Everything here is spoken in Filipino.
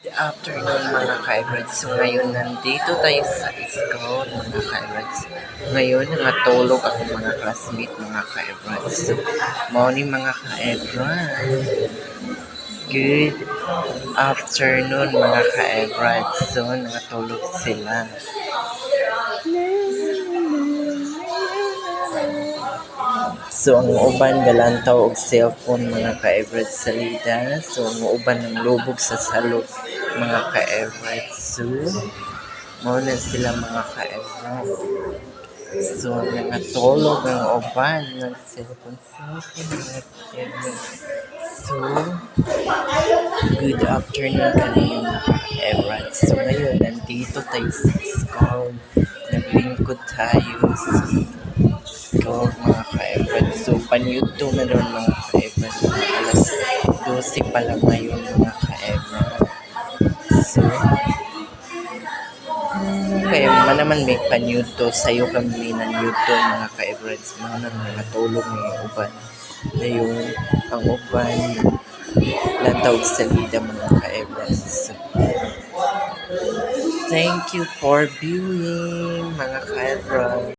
Afternoon mga ka-Ebreds. So ngayon nandito tayo sa Scout mga ka-Ebreds. Ngayon natulog ako mga classmate mga ka-Ebreds. So morning mga ka-Ebreds. Good afternoon mga ka-Ebreds. So natulog sila. So ang uban galantaw og cellphone mga ka-Ebreds sa lida. So ang uban ng lubog sa salog mga ka-Ebreds. So mao na sila mga ka-Ebreds. So nakatulog ang uban ng cellphone mga ka-Ebreds. So good afternoon kayo mga ka-Ebreds. So ngayon nandito tayo sa school. Naglingkod tayo sa school mga ka-Ebreds. So pan-YouTube na doon mga ka-Ebreds. Alas 12 pa lang ngayon mga ka-Ebreds. So kaya naman may panyuto sa'yo kami ng yuto mga ka-Ebreds. Mga natulog ng uban na yung ang uban lantaw sa lida mga ka-Ebreds. So, thank you for viewing mga ka-Ebreds.